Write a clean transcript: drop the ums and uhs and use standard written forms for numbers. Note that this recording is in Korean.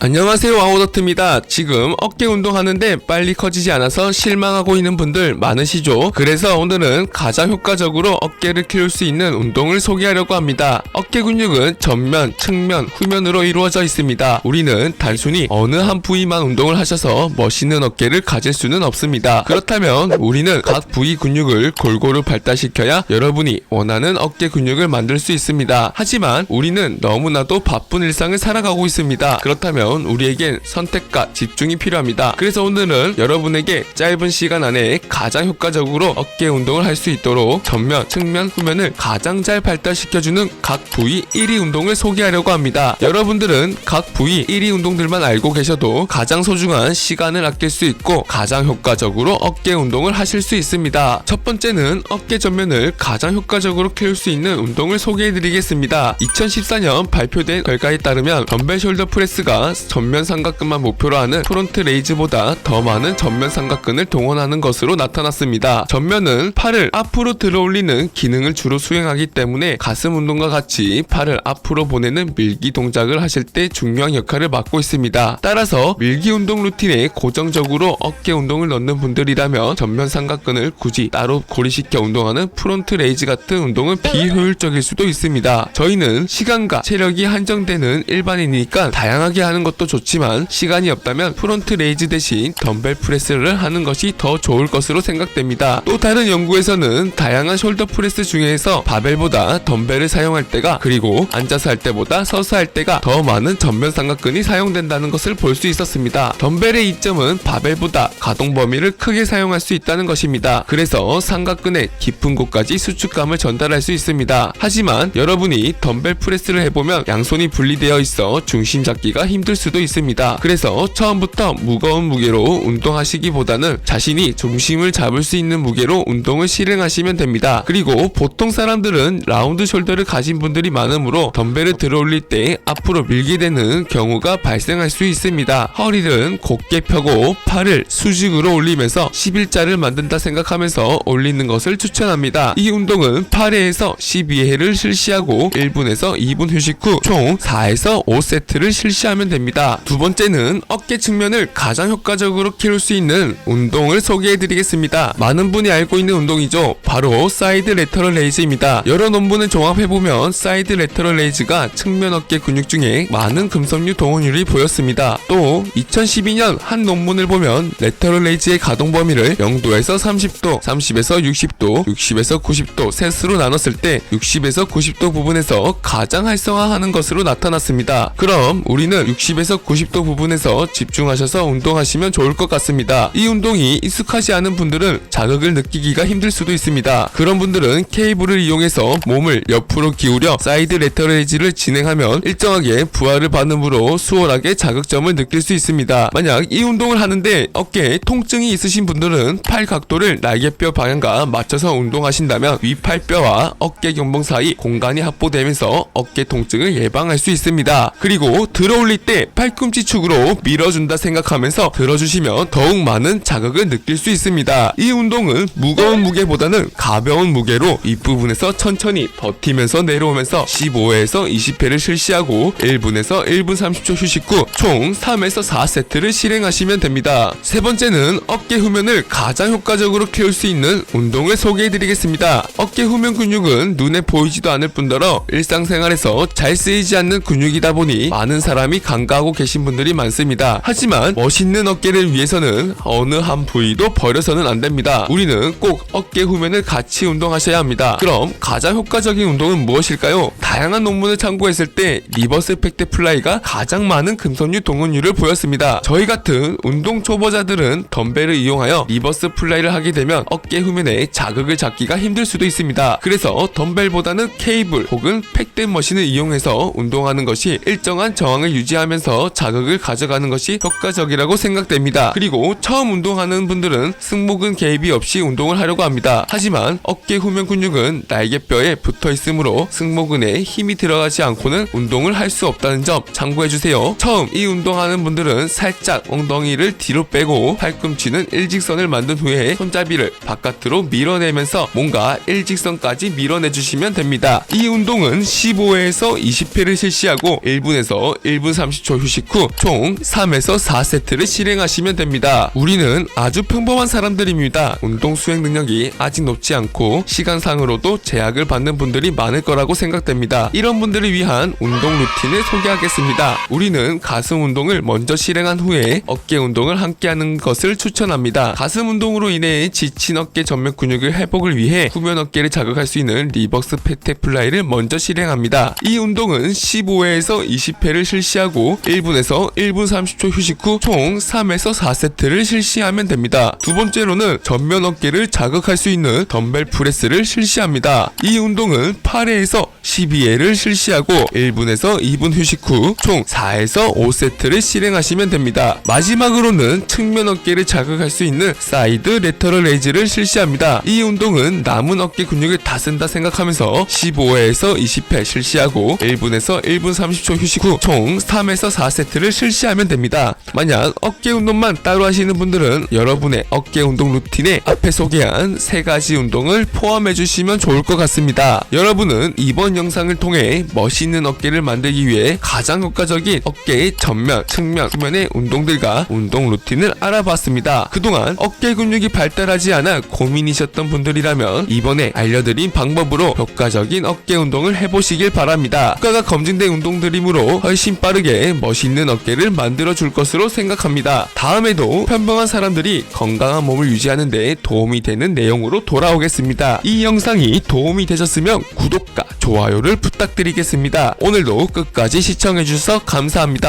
안녕하세요, 와우더트입니다. 지금 어깨 운동하는데 빨리 커지지 않아서 실망하고 있는 분들 많으시죠? 그래서 오늘은 가장 효과적으로 어깨를 키울 수 있는 운동을 소개하려고 합니다. 어깨 근육은 전면, 측면, 후면으로 이루어져 있습니다. 우리는 단순히 어느 한 부위만 운동을 하셔서 멋있는 어깨를 가질 수는 없습니다. 그렇다면 우리는 각 부위 근육을 골고루 발달시켜야 여러분이 원하는 어깨 근육을 만들 수 있습니다. 하지만 우리는 너무나도 바쁜 일상을 살아가고 있습니다. 그렇다면 우리에겐 선택과 집중이 필요합니다. 그래서 오늘은 여러분에게 짧은 시간 안에 가장 효과적으로 어깨 운동을 할 수 있도록 전면, 측면, 후면을 가장 잘 발달시켜주는 각 부위 1위 운동을 소개하려고 합니다. 여러분들은 각 부위 1위 운동들만 알고 계셔도 가장 소중한 시간을 아낄 수 있고 가장 효과적으로 어깨 운동을 하실 수 있습니다. 첫 번째는 어깨 전면을 가장 효과적으로 키울 수 있는 운동을 소개해드리겠습니다. 2014년 발표된 결과에 따르면 덤벨 숄더 프레스가 전면 삼각근만 목표로 하는 프론트 레이즈보다 더 많은 전면 삼각근을 동원하는 것으로 나타났습니다. 전면은 팔을 앞으로 들어 올리는 기능을 주로 수행하기 때문에 가슴 운동과 같이 팔을 앞으로 보내는 밀기 동작을 하실 때 중요한 역할을 맡고 있습니다. 따라서 밀기 운동 루틴에 고정적으로 어깨 운동을 넣는 분들이라면 전면 삼각근을 굳이 따로 고리시켜 운동하는 프론트 레이즈 같은 운동은 비효율적일 수도 있습니다. 저희는 시간과 체력이 한정되는 일반인이니까 다양하게 하는 것도 좋지만 시간이 없다면 프론트 레이즈 대신 덤벨 프레스를 하는 것이 더 좋을 것으로 생각됩니다. 또 다른 연구에서는 다양한 숄더 프레스 중에서 바벨보다 덤벨을 사용할 때가 그리고 앉아서 할 때보다 서서 할 때가 더 많은 전면 삼각근이 사용된다는 것을 볼 수 있었습니다. 덤벨의 이점은 바벨보다 가동 범위를 크게 사용할 수 있다는 것입니다. 그래서 삼각근의 깊은 곳까지 수축감을 전달할 수 있습니다. 하지만 여러분이 덤벨 프레스를 해보면 양손이 분리되어 있어 중심 잡기가 힘들 수도 있습니다. 그래서 처음부터 무거운 무게로 운동하시기보다는 자신이 중심을 잡을 수 있는 무게로 운동을 실행하시면 됩니다. 그리고 보통 사람들은 라운드 숄더를 가진 분들이 많으므로 덤벨을 들어 올릴 때 앞으로 밀게 되는 경우가 발생할 수 있습니다. 허리를 곧게 펴고 팔을 수직으로 올리면서 11자를 만든다 생각하면서 올리는 것을 추천합니다. 이 운동은 8회에서 12회를 실시하고 1분에서 2분 휴식 후 총 4에서 5세트를 실시하면 됩니다. 두 번째는 어깨 측면을 가장 효과적으로 키울 수 있는 운동을 소개해드리겠습니다. 많은 분이 알고 있는 운동이죠. 바로 사이드 레터럴 레이즈입니다. 여러 논문을 종합해보면 사이드 레터럴 레이즈가 측면 어깨 근육 중에 많은 금속류 동원율이 보였습니다. 또 2012년 한 논문을 보면 레터럴 레이즈의 가동 범위를 0도에서 30도, 30에서 60도, 60에서 90도 셋으로 나눴을 때 60에서 90도 부분에서 가장 활성화하는 것으로 나타났습니다. 그럼 우리는 60에서 90도 부분에서 집중하셔서 운동하시면 좋을 것 같습니다. 이 운동이 익숙하지 않은 분들은 자극을 느끼기가 힘들 수도 있습니다. 그런 분들은 케이블을 이용해서 몸을 옆으로 기울여 사이드 레터럴 레이즈를 진행하면 일정하게 부하를 받음으로 수월하게 자극점을 느낄 수 있습니다. 만약 이 운동을 하는데 어깨에 통증이 있으신 분들은 팔 각도를 날개뼈 방향과 맞춰서 운동하신다면 위팔뼈와 어깨 견봉 사이 공간이 확보되면서 어깨 통증을 예방할 수 있습니다. 그리고 들어 올릴 때 팔꿈치 축으로 밀어준다 생각하면서 들어주시면 더욱 많은 자극을 느낄 수 있습니다. 이 운동은 무거운 무게보다는 가벼운 무게로 윗부분에서 천천히 버티면서 내려오면서 15회에서 20회를 실시하고 1분에서 1분 30초 휴식 후 총 3에서 4세트를 실행하시면 됩니다. 세 번째는 어깨 후면을 가장 효과적으로 키울 수 있는 운동을 소개해드리겠습니다. 어깨 후면 근육은 눈에 보이지도 않을 뿐더러 일상생활에서 잘 쓰이지 않는 근육이다 보니 많은 사람이 간과하고 계신 분들이 많습니다. 하지만 멋있는 어깨를 위해서는 어느 한 부위도 버려서는 안 됩니다. 우리는 꼭 어깨 후면을 같이 운동하셔야 합니다. 그럼 가장 효과적인 운동은 무엇일까요? 다양한 논문을 참고했을 때 리버스 팩트 플라이가 가장 많은 금속류 동원율을 보였습니다. 저희 같은 운동 초보자들은 덤벨을 이용하여 리버스 플라이를 하게 되면 어깨 후면에 자극을 잡기가 힘들 수도 있습니다. 그래서 덤벨보다는 케이블 혹은 팩된 머신을 이용해서 운동하는 것이 일정한 저항을 유지하면서 자극을 가져가는 것이 효과적이라고 생각됩니다. 그리고 처음 운동하는 분들은 승모근 개입이 없이 운동을 하려고 합니다. 하지만 어깨 후면 근육은 날개뼈에 붙어 있으므로 승모근에 힘이 들어가지 않고는 운동을 할 수 없다는 점 참고해주세요. 처음 이 운동하는 분들은 살짝 엉덩이를 뒤로 빼고 팔꿈치는 일직선을 만든 후에 손잡이를 바깥으로 밀어내면서 뭔가 일직선까지 밀어내주시면 됩니다. 이 운동은 15회에서 20회를 실시하고 1분에서 1분 30초 30초 휴식 후 총 3에서 4세트를 실행하시면 됩니다. 우리는 아주 평범한 사람들입니다. 운동 수행 능력이 아직 높지 않고 시간상으로도 제약을 받는 분들이 많을 거라고 생각됩니다. 이런 분들을 위한 운동 루틴을 소개하겠습니다. 우리는 가슴 운동을 먼저 실행한 후에 어깨 운동을 함께 하는 것을 추천합니다. 가슴 운동으로 인해 지친 어깨 전면 근육을 회복을 위해 후면 어깨를 자극할 수 있는 리버스 패텍 플라이를 먼저 실행합니다. 이 운동은 15회에서 20회를 실시하고 1분에서 1분 30초 휴식 후 총 3에서 4세트를 실시하면 됩니다. 두 번째로는 전면 어깨를 자극할 수 있는 덤벨 프레스를 실시합니다. 이 운동은 8회에서 12회를 실시하고 1분에서 2분 휴식 후 총 4에서 5세트를 실행하시면 됩니다. 마지막으로는 측면 어깨를 자극할 수 있는 사이드 레터럴 레이즈를 실시합니다. 이 운동은 남은 어깨 근육을 다 쓴다 생각하면서 15회에서 20회 실시하고 1분에서 1분 30초 휴식 후 총 3에서 4세트를 실시하면 됩니다. 만약 어깨 운동만 따로 하시는 분들은 여러분의 어깨 운동 루틴에 앞에 소개한 3가지 운동을 포함해 주시면 좋을 것 같습니다. 여러분은 이번 영상을 통해 멋있는 어깨를 만들기 위해 가장 효과적인 어깨의 전면, 측면, 후면의 운동들과 운동 루틴을 알아봤습니다. 그동안 어깨 근육이 발달하지 않아 고민이셨던 분들이라면 이번에 알려드린 방법으로 효과적인 어깨 운동을 해보시길 바랍니다. 효과가 검증된 운동들이므로 훨씬 빠르게 멋있는 어깨를 만들어 줄 것으로 생각합니다. 다음에도 평범한 사람들이 건강한 몸을 유지하는 데 도움이 되는 내용으로 돌아오겠습니다. 이 영상이 도움이 되셨으면 구독과 좋아요를 부탁드리겠습니다. 오늘도 끝까지 시청해주셔서 감사합니다.